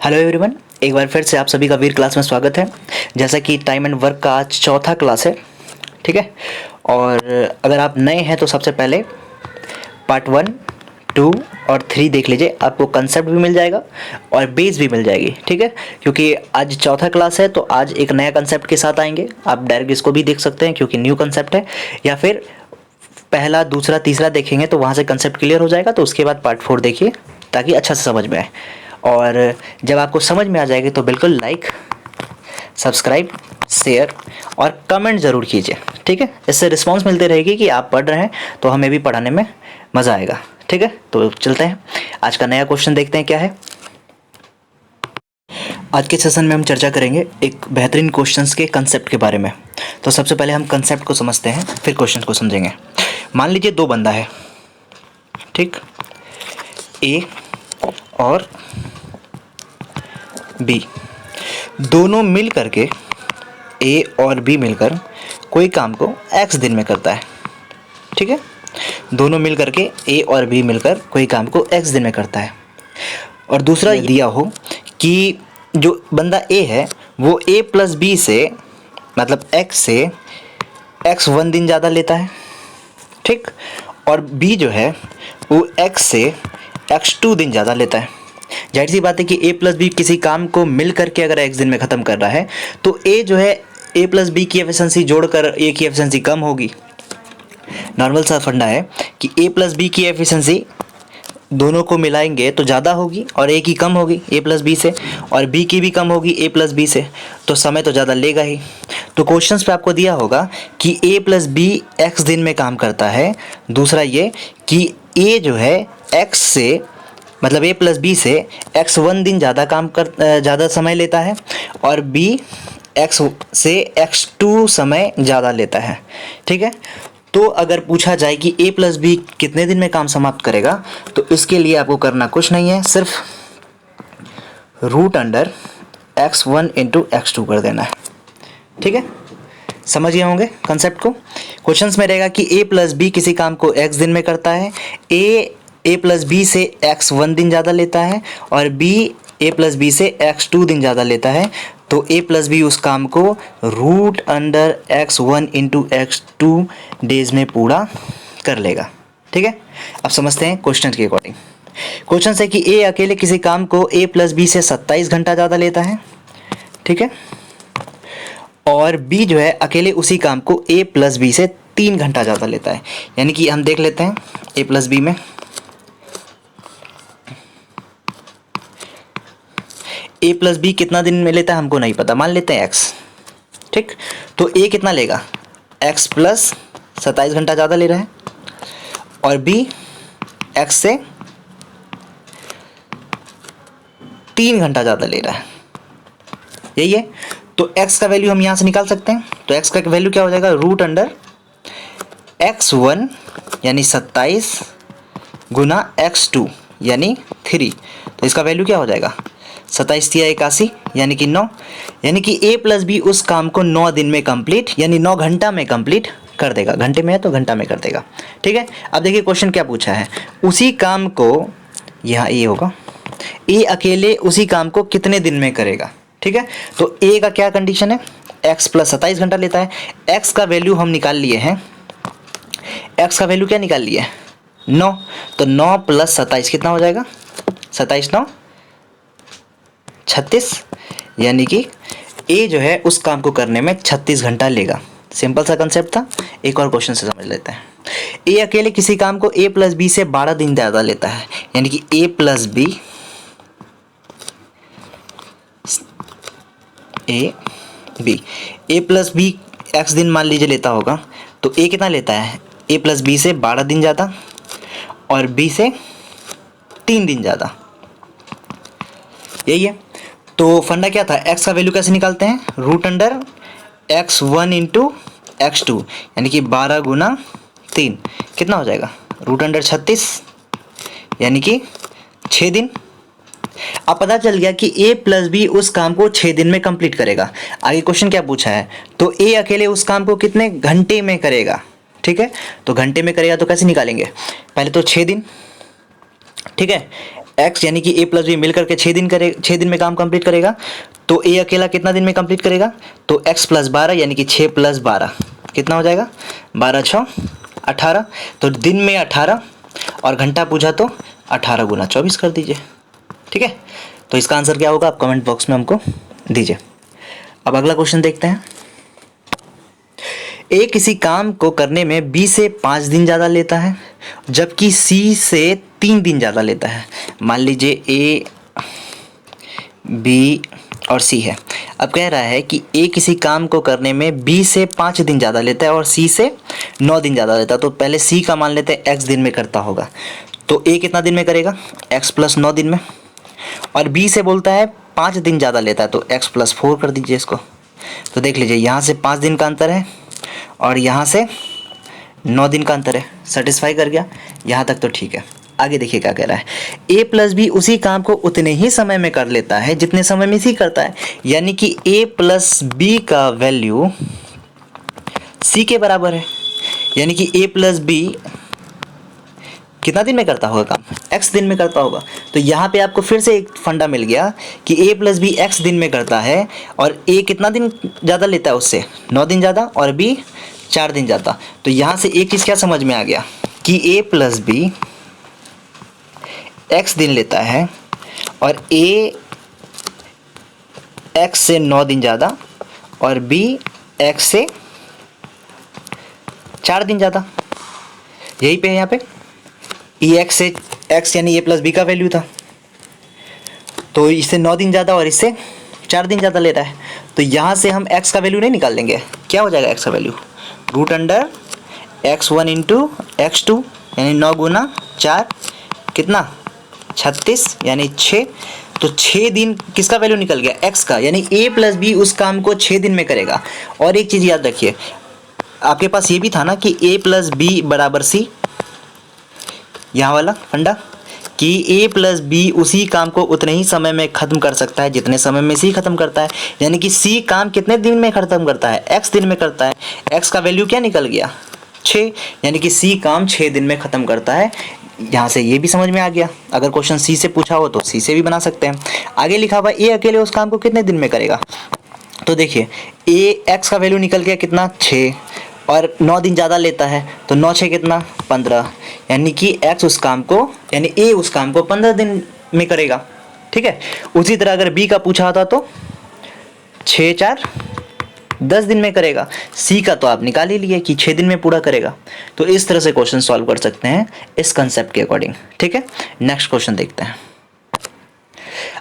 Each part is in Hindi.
हेलो एवरीवन, एक बार फिर से आप सभी का वीर क्लास में स्वागत है। जैसा कि टाइम एंड वर्क का आज चौथा क्लास है, ठीक है। और अगर आप नए हैं तो सबसे पहले पार्ट 1, 2 और 3 देख लीजिए, आपको कंसेप्ट भी मिल जाएगा और बेस भी मिल जाएगी, ठीक है। क्योंकि आज चौथा क्लास है तो आज एक नया कंसेप्ट के साथ आएंगे। आप डायरेक्ट इसको भी देख सकते हैं क्योंकि न्यू कंसेप्ट है, या फिर पहला दूसरा तीसरा देखेंगे तो वहाँ से कंसेप्ट क्लियर हो जाएगा, तो उसके बाद पार्ट 4 देखिए ताकि अच्छा से समझ में आए। और जब आपको समझ में आ जाएगी तो बिल्कुल लाइक, सब्सक्राइब, शेयर और कमेंट ज़रूर कीजिए, ठीक है। इससे रिस्पांस मिलती रहेगी कि आप पढ़ रहे हैं तो हमें भी पढ़ाने में मज़ा आएगा, ठीक है। तो चलते हैं, आज का नया क्वेश्चन देखते हैं क्या है। आज के सेशन में हम चर्चा करेंगे एक बेहतरीन क्वेश्चंस के कंसेप्ट के बारे में। तो सबसे पहले हम कंसेप्ट को समझते हैं, फिर क्वेश्चन को समझेंगे। मान लीजिए दो बंदा है, ठीक, ए और बी, दोनों मिल करके ए और बी मिलकर कोई काम को एक्स दिन में करता है, ठीक है। दोनों मिल करके ए और बी मिलकर कोई काम को एक्स दिन में करता है। और दूसरा ये दिया हो कि जो बंदा ए है वो ए प्लस बी से, मतलब एक्स से एक्स 1 दिन ज़्यादा लेता है, ठीक। और बी जो है वो एक्स से एक्स 2 दिन ज़्यादा लेता है। जाहिर सी बात है कि ए प्लस बी किसी काम को मिल करके अगर एक्स दिन में ख़त्म कर रहा है तो ए जो है ए प्लस बी की एफिशिएंसी जोड़कर ए की एफिशिएंसी कम होगी। नॉर्मल सा फंडा है कि ए प्लस बी की एफिशिएंसी दोनों को मिलाएंगे तो ज़्यादा होगी और ए की कम होगी ए प्लस बी से, और बी की भी कम होगी ए प्लस बी से, तो समय तो ज़्यादा लेगा ही। तो क्वेश्चंस पे आपको दिया होगा कि ए प्लस बी एक्स दिन में काम करता है। दूसरा ये कि ए जो है एक्स से, मतलब ए प्लस बी से एक्स 1 दिन ज़्यादा समय लेता है, और बी एक्स से एक्स 2 समय ज़्यादा लेता है, ठीक है। तो अगर पूछा जाए कि ए प्लस बी कितने दिन में काम समाप्त करेगा, तो इसके लिए आपको करना कुछ नहीं है, सिर्फ root under x1 into x2 कर देना है, ठीक है। समझ गए होंगे कंसेप्ट को। क्वेश्चंस में रहेगा कि ए प्लस बी किसी काम को x दिन में करता है, ए प्लस बी से एक्स 1 दिन ज़्यादा लेता है, और बी ए प्लस बी से एक्स 2 दिन ज़्यादा लेता है। तो ए प्लस बी उस काम को root under x1 into x2 days में पूरा कर लेगा, ठीक है। अब समझते हैं क्वेश्चन के अकॉर्डिंग। क्वेश्चन है कि ए अकेले किसी काम को ए प्लस बी से 27 घंटा ज़्यादा लेता है, ठीक है। और बी जो है अकेले उसी काम को ए प्लस बी से 3 घंटा ज़्यादा लेता है। यानी कि हम देख लेते हैं ए प्लस बी में ए प्लस बी कितना दिन में लेता है हमको नहीं पता, मान लेते हैं एक्स, ठीक। तो ए कितना लेगा, एक्स प्लस 27 घंटा ज़्यादा ले रहा है, और बी एक्स से 3 घंटा ज़्यादा ले रहा है, यही है। तो एक्स का वैल्यू हम यहाँ से निकाल सकते हैं। तो एक्स का वैल्यू क्या हो जाएगा, रूट अंडर x1 यानी 27 गुना x2 यानी 3। तो इसका वैल्यू क्या हो जाएगा, 27 या 81 यानी कि 9। यानी कि ए प्लस बी उस काम को 9 दिन में कंप्लीट, यानी 9 घंटा में कंप्लीट कर देगा। घंटे में है तो घंटा में कर देगा, ठीक है। अब देखिए क्वेश्चन क्या पूछा है, उसी काम को, यहाँ ए होगा, ए अकेले उसी काम को कितने दिन में करेगा, ठीक है। तो ए का क्या कंडीशन है, एक्स प्लस 27 घंटा लेता है। एक्स का वैल्यू हम निकाल लिए हैं, एक्स का वैल्यू क्या निकाल लिए, 9। तो 9 प्लस 27 कितना हो जाएगा, 27 9 36, यानी कि ए जो है उस काम को करने में 36 घंटा लेगा। सिंपल सा कंसेप्ट था। एक और क्वेश्चन से समझ लेते हैं। ए अकेले किसी काम को ए प्लस बी से 12 दिन ज़्यादा लेता है। यानी कि ए प्लस बी, ए प्लस बी एक्स दिन मान लीजिए लेता होगा, तो ए कितना लेता है, ए प्लस बी से 12 दिन ज़्यादा और बी से 3 दिन ज़्यादा, यही है। तो फंडा क्या था, एक्स का वैल्यू कैसे निकालते हैं, root under x1 into x2 यानी कि 12 गुना 3 कितना हो जाएगा, रूट अंडर 36 यानी कि 6 दिन। अब पता चल गया कि ए प्लस बी उस काम को 6 दिन में कंप्लीट करेगा। आगे क्वेश्चन क्या पूछा है, तो ए अकेले उस काम को कितने घंटे में करेगा, ठीक है। तो घंटे में करेगा तो कैसे निकालेंगे, पहले तो 6 दिन, ठीक है। एक्स यानी कि ए प्लस बी मिल करके 6 दिन में काम कंप्लीट करेगा, तो ए अकेला कितना दिन में कंप्लीट करेगा, तो एक्स प्लस 12 यानी कि 6 प्लस 12 कितना हो जाएगा, 12 6 18। तो दिन में 18 और घंटा पूछा तो 18 गुना 24 कर दीजिए। ठीक है, तो इसका आंसर क्या होगा आप कमेंट बॉक्स में हमको दीजिए। अब अगला क्वेश्चन देखते हैं। ए किसी काम को करने में बी से 5 दिन ज़्यादा लेता है, जबकि सी से 3 दिन ज़्यादा लेता है। मान लीजिए ए, बी और सी है। अब कह रहा है कि ए किसी काम को करने में बी से 5 दिन ज़्यादा लेता है और सी से 9 दिन ज़्यादा लेता है। तो पहले सी का मान लेते हैं एक्स दिन में करता होगा, तो ए कितना दिन में करेगा, एक्स प्लस 9 दिन में। और बी से बोलता है 5 दिन ज़्यादा लेता है, तो एक्स प्लस 4 कर दीजिए इसको। तो देख लीजिए यहाँ से 5 दिन का अंतर है और यहाँ से 9 दिन का अंतर है। सेटिस्फाई कर गया, यहाँ तक तो ठीक है। आगे देखिए क्या कह रहा है, ए प्लस बी उसी काम को उतने ही समय में कर लेता है जितने समय में सी करता है। यानी कि ए प्लस बी का वैल्यू सी के बराबर है। यानी कि ए प्लस बी कितना दिन में करता होगा काम, एक्स दिन में करता होगा। तो यहाँ पे आपको फिर से एक फंडा मिल गया कि ए प्लस बी एक्स दिन में करता है और ए कितना दिन ज़्यादा लेता है उससे, 9 दिन ज़्यादा, और बी 4 दिन ज़्यादा। तो यहाँ से एक चीज़ क्या समझ में आ गया कि ए प्लस बी एक्स दिन लेता है और ए एक्स से 9 दिन ज़्यादा और बी एक्स से 4 दिन ज़्यादा। यही पे है यहाँ पे ई एक्स से एक्स यानी ए प्लस बी का वैल्यू था, तो इससे 9 दिन ज़्यादा और इससे 4 दिन ज़्यादा ले रहा है। तो यहाँ से हम x का वैल्यू नहीं निकाल लेंगे, क्या हो जाएगा x का value, root under x1 into x2 यानी 9 गुना 4 कितना 36 यानी 6। तो 6 दिन किसका वैल्यू निकल गया, x का, यानी a प्लस बी उस काम को 6 दिन में करेगा। और एक चीज़ याद रखिए, आपके पास ये भी था ना कि a प्लस बी बराबर सी, यहाँ वाला फंडा कि a प्लस बी उसी काम को उतने ही समय में ख़त्म कर सकता है जितने समय में c ख़त्म करता है। यानी कि c काम कितने दिन में ख़त्म करता है, x दिन में करता है। x का वैल्यू क्या निकल गया 6, यानी कि c काम 6 दिन में ख़त्म करता है। यहाँ से ये भी समझ में आ गया, अगर क्वेश्चन सी से पूछा हो तो सी से भी बना सकते हैं। आगे लिखा हुआ ए अकेले उस काम को कितने दिन में करेगा, तो देखिए ए एक्स का वैल्यू निकल गया कितना 6 और 9 दिन ज़्यादा लेता है, तो 9 6 कितना 15, यानी कि एक्स उस काम को यानी ए उस काम को 15 दिन में करेगा। ठीक है, उसी तरह अगर बी का पूछा होता तो 6 4 10 दिन में करेगा। सी का तो आप निकाल ही लिए कि 6 दिन में पूरा करेगा। तो इस तरह से क्वेश्चन सॉल्व कर सकते हैं इस कंसेप्ट के अकॉर्डिंग। ठीक है, नेक्स्ट क्वेश्चन देखते हैं।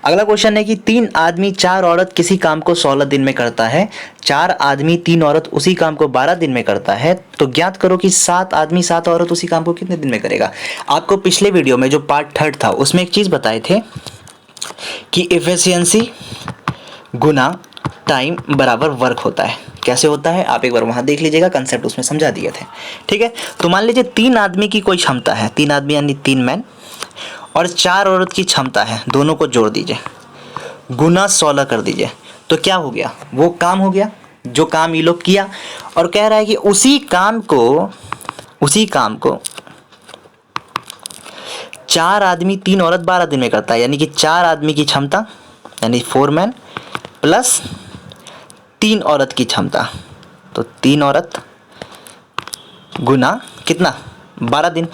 अगला क्वेश्चन है कि 3 आदमी 4 औरत किसी काम को 16 दिन में करता है, 4 आदमी 3 औरत उसी काम को 12 दिन में करता है, तो ज्ञात करो कि 7 आदमी 7 औरत उसी काम को कितने दिन में करेगा। आपको पिछले वीडियो में जो पार्ट 3 था उसमें एक चीज़ बताए थे कि एफिशिएंसी गुना टाइम बराबर वर्क होता है। कैसे होता है आप एक बार वहाँ देख लीजिएगा, कंसेप्ट उसमें समझा दिए थे। ठीक है, तो मान लीजिए 3 आदमी की कोई क्षमता है, 3 आदमी यानी 3 मैन, और 4 औरत की क्षमता है, दोनों को जोड़ दीजिए, गुना 16 कर दीजिए, तो क्या हो गया, वो काम हो गया जो काम ये लोग किया। और कह रहा है कि उसी काम को 4 आदमी 3 औरत 12 दिन में करता है। यानी कि 4 आदमी की क्षमता यानी 4 मैन प्लस 3 औरत की क्षमता, तो 3 औरत गुना कितना 12 दिन।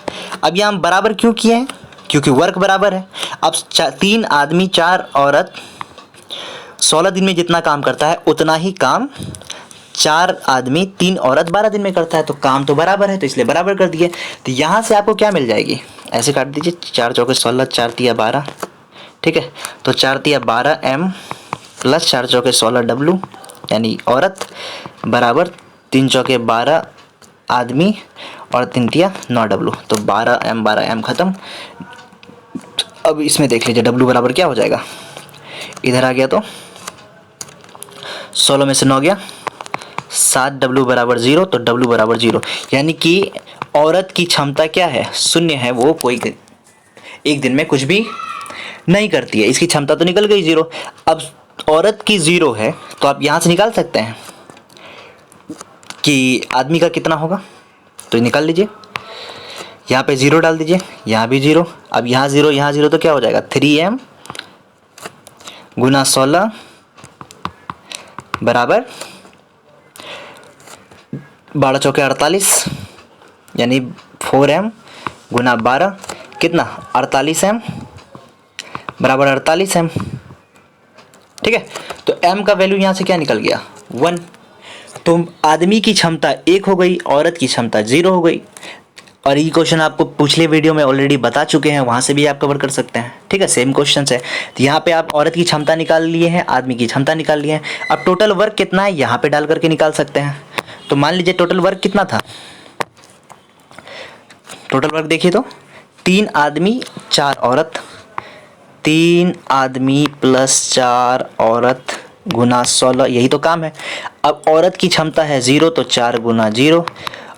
अब यहाँ हम बराबर क्यों किए हैं, क्योंकि वर्क बराबर है। अब 3 आदमी 4 औरत 16 दिन में जितना काम करता है उतना ही काम 4 आदमी 3 औरत 12 दिन में करता है, तो काम तो बराबर है, तो इसलिए बराबर कर दिए। तो यहाँ से आपको क्या मिल जाएगी, ऐसे काट दीजिए, 4 चौके 16, 4 तिया 12। ठीक है, तो 4 तिया 12 M प्लस 4 चौके 16 W यानी औरत बराबर 3 चौके 12 आदमी और 3 तिया 9 W, तो 12 M ख़त्म। अब इसमें देख लीजिए W बराबर क्या हो जाएगा, इधर आ गया तो 16 में से 9 गया 7, W बराबर 0, तो W बराबर 0। यानी कि औरत की क्षमता क्या है, शून्य है, वो कोई एक दिन में कुछ भी नहीं करती है, इसकी क्षमता तो निकल गई 0। अब औरत की 0 है, तो आप यहाँ से निकाल सकते हैं कि आदमी का कितना होगा, तो निकाल लीजिए। यहाँ पे 0 डाल दीजिए, यहाँ भी 0, अब यहाँ 0 यहाँ 0 तो क्या हो जाएगा 3m गुना 16 बराबर 12 चौके 48, यानी 4m गुना 12 कितना 48m बराबर 48m। ठीक है, तो m का वैल्यू यहाँ से क्या निकल गया 1। तो आदमी की क्षमता 1 हो गई, औरत की क्षमता 0 हो गई। और ये क्वेश्चन आपको पिछले वीडियो में ऑलरेडी बता चुके हैं, वहाँ से भी आप कवर कर सकते हैं। ठीक है, सेम क्वेश्चन है। तो यहाँ पे आप औरत की क्षमता निकाल लिए हैं, आदमी की क्षमता निकाल लिए हैं। अब टोटल वर्क कितना है यहाँ पे डाल करके निकाल सकते हैं। तो मान लीजिए टोटल वर्क कितना था, टोटल वर्क देखिए तो 3 आदमी 4 औरत, 3 आदमी प्लस 4 औरत गुना 16, यही तो काम है। अब औरत की क्षमता है 0 तो 4 गुना 0,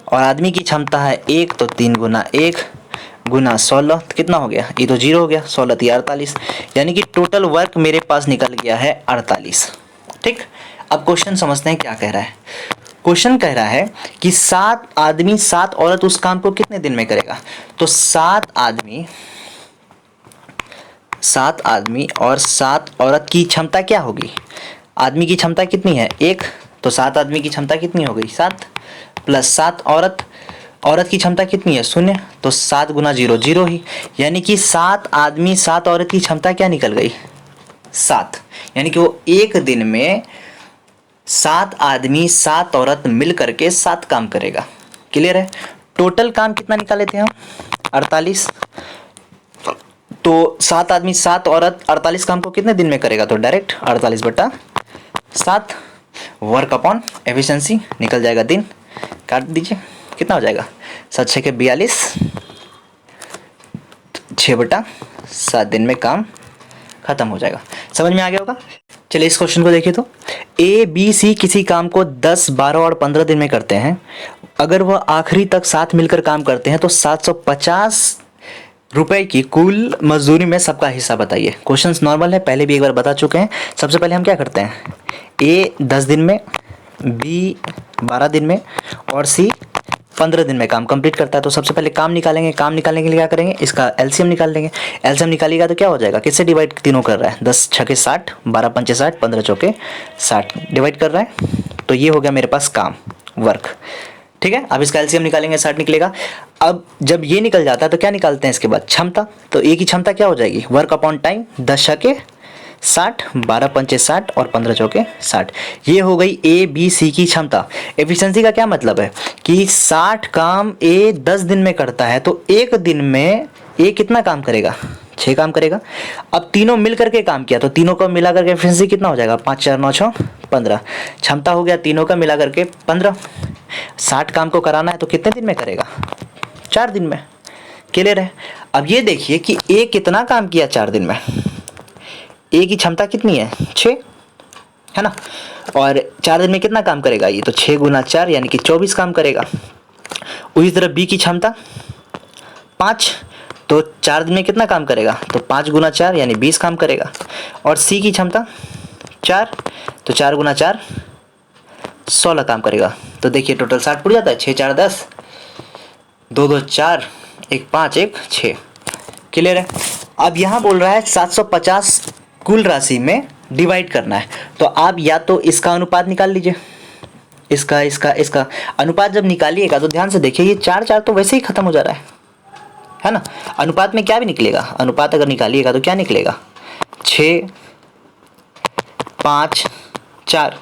और आदमी की क्षमता है 1 तो 3 गुना 1 गुना 16, तो कितना हो गया, ये तो 0 हो गया, 16 3 48, यानी कि टोटल वर्क मेरे पास निकल गया है 48। ठीक, अब क्वेश्चन समझते हैं क्या कह रहा है। क्वेश्चन कह रहा है कि 7 आदमी 7 औरत उस काम को कितने दिन में करेगा। तो 7 आदमी और 7 औरत की क्षमता क्या होगी, आदमी की क्षमता कितनी है 1, तो 7 आदमी की क्षमता कितनी हो गई 7, प्लस 7 औरत की क्षमता कितनी है 0, तो 7 गुना 0 0 ही, यानी कि 7 आदमी 7 औरत की क्षमता क्या निकल गई 7, यानी कि वो एक दिन में 7 आदमी 7 औरत मिल करके 7 काम करेगा। क्लियर है। टोटल काम कितना निकाले थे हम 48, तो 7 आदमी 7 औरत 48 काम को कितने दिन में करेगा, तो डायरेक्ट 48/7 वर्क अपॉन एफिशिएंसी निकल जाएगा दिन, काट दीजिए कितना हो जाएगा 7 6 के 42, 6/7 दिन में काम खत्म हो जाएगा। समझ में आ गया होगा। चलिए इस क्वेश्चन को देखिए तो ए बी सी किसी काम को 10 12 और 15 दिन में करते हैं। अगर वह आखिरी तक साथ मिलकर काम करते हैं तो 750 रुपए की कुल मजदूरी में सबका हिस्सा बताइए। क्वेश्चंस नॉर्मल है, पहले भी एक बार बता चुके हैं। सबसे पहले हम क्या करते हैं, ए 10 दिन में, बी 12 दिन में और सी 15 दिन में काम कंप्लीट करता है। तो सबसे पहले काम निकालेंगे, काम निकालने के लिए क्या करेंगे, इसका एलसीएम निकाल लेंगे। एलसीएम निकालिएगा तो क्या हो जाएगा, किससे डिवाइड तीनों कर रहा है, 10 छके 60, 12 पंचे 60, 15 चौके 60 डिवाइड कर रहा है। तो ये हो गया मेरे पास काम वर्क। ठीक है, अब इसका एलसीएम निकालेंगे 60 निकलेगा। अब जब ये निकल जाता है तो क्या निकालते हैं इसके बाद, क्षमता। तो ए की क्षमता क्या हो जाएगी, वर्क अपॉन टाइम, 10 छके 60, 12 पंचे 60 और 15 चौके 60। ये हो गई ए बी सी की क्षमता। एफिशिएंसी का क्या मतलब है कि 60 काम ए 10 दिन में करता है, तो एक दिन में ए कितना काम करेगा, 6 काम करेगा। अब तीनों मिल करके काम किया तो तीनों को मिला करके एफिशिएंसी कितना हो जाएगा, 5 4 9 6 15। क्षमता हो गया तीनों का मिला करके 15। 60 काम को कराना है तो कितने दिन में करेगा, 4 दिन में। क्लियर है। अब ये देखिए कि ए कितना काम किया 4 दिन में, ए की क्षमता कितनी है 6 है ना, और 4 दिन में कितना काम करेगा ये, तो 6 गुना 4 यानी कि 24 काम करेगा। उसी तरह बी की क्षमता 5, तो 4 दिन में कितना काम करेगा, तो 5 गुना 4 यानी 20 काम करेगा। और सी की क्षमता 4, तो 4 गुना 4 16 काम करेगा। तो देखिए टोटल 60 पड़ जाता है, 6 4 10, 2 2 4, 1 5 1 6। क्लियर है। अब यहाँ बोल रहा है 750 कुल राशि में डिवाइड करना है, तो आप या तो इसका अनुपात निकाल लीजिए, इसका अनुपात जब निकालिएगा तो ध्यान से देखिए, ये 4 4 तो वैसे ही खत्म हो जा रहा है ना। अनुपात में क्या भी निकलेगा, अनुपात अगर निकालिएगा तो क्या निकलेगा, 6 5 4।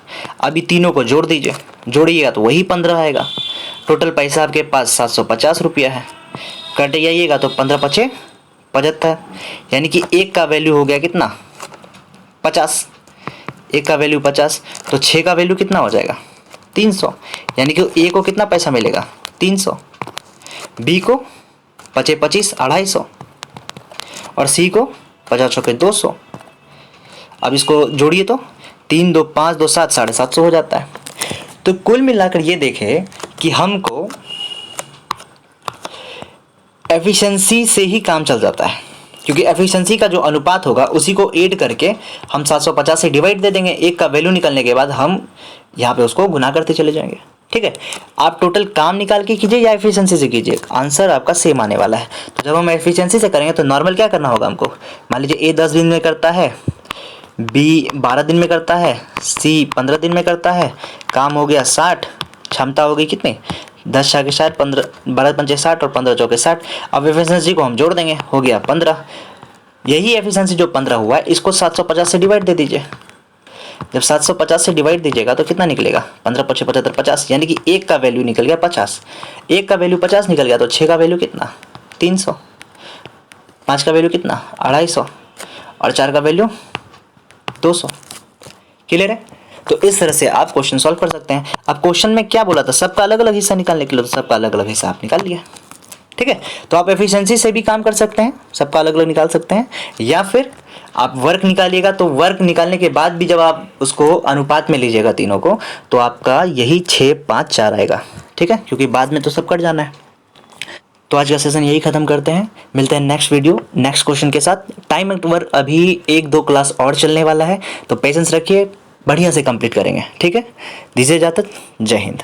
अभी तीनों को जोड़ दीजिए, जोड़िएगा तो वही 15 आएगा। टोटल पैसा आपके पास 750 रुपया है। कट जाइएगा तो 15 पचे 75, यानी कि एक का वैल्यू हो गया कितना 50, एक का वैल्यू 50, तो 6 का वैल्यू कितना हो जाएगा 300, यानी कि ए को कितना पैसा मिलेगा 300, बी को 25 25 250 और सी को 50 के 200। अब इसको जोड़िए तो 3 2 5 2 7 750 हो जाता है। तो कुल मिलाकर ये देखें कि हमको एफिशिएंसी से ही काम चल जाता है, क्योंकि एफिशिएंसी का जो अनुपात होगा उसी को ऐड करके हम 750 से डिवाइड दे देंगे। एक का वैल्यू निकलने के बाद हम यहाँ पे उसको गुना करते चले जाएंगे। ठीक है। आप टोटल काम निकाल के कीजिए या एफिशिएंसी से कीजिए, आंसर आपका सेम आने वाला है। तो जब हम एफिशिएंसी से करेंगे तो नॉर्मल क्या करना होगा हमको, मान लीजिए ए 10 दिन में करता है, बी 12 दिन में करता है, सी 15 दिन में करता है, काम हो गया 60, क्षमता हो गई कितनी 10 छाके 60, 15 12 पंचे 60 और 15 चौके 60। अब एफिशिएंसी को हम जोड़ देंगे, हो गया 15। यही एफिशिएंसी जो 15 हुआ है इसको 750 से डिवाइड दे दीजिए। जब 750 से डिवाइड दीजिएगा तो कितना निकलेगा, 15 पच्चीस 75 50, यानी कि एक का वैल्यू निकल गया 50। एक का वैल्यू 50 निकल गया तो 6 का वैल्यू कितना 300, 5 का वैल्यू कितना 250 और 4 का वैल्यू 200। क्लियर है। तो इस तरह से आप क्वेश्चन सॉल्व कर सकते हैं। अब क्वेश्चन में क्या बोला था, सबका अलग अलग हिस्सा निकालने के लिए, तो सबका अलग अलग हिस्सा आप निकाल लिया। ठीक है। तो आप एफिशिएंसी से भी काम कर सकते हैं, सबका अलग अलग निकाल सकते हैं, या फिर आप वर्क निकालिएगा। तो वर्क निकालने के बाद भी जब आप उसको अनुपात में लीजिएगा तीनों को, तो आपका यही 6 5 4 आएगा। ठीक है, क्योंकि बाद में तो सब कट जाना है। तो आज का सेशन यही खत्म करते हैं, मिलते हैं नेक्स्ट वीडियो नेक्स्ट क्वेश्चन के साथ। टाइम वर्क अभी 1-2 क्लास और चलने वाला है, तो पेशेंस रखिए, बढ़िया से कंप्लीट करेंगे। ठीक है, दीजिए इजाजत, जय हिंद।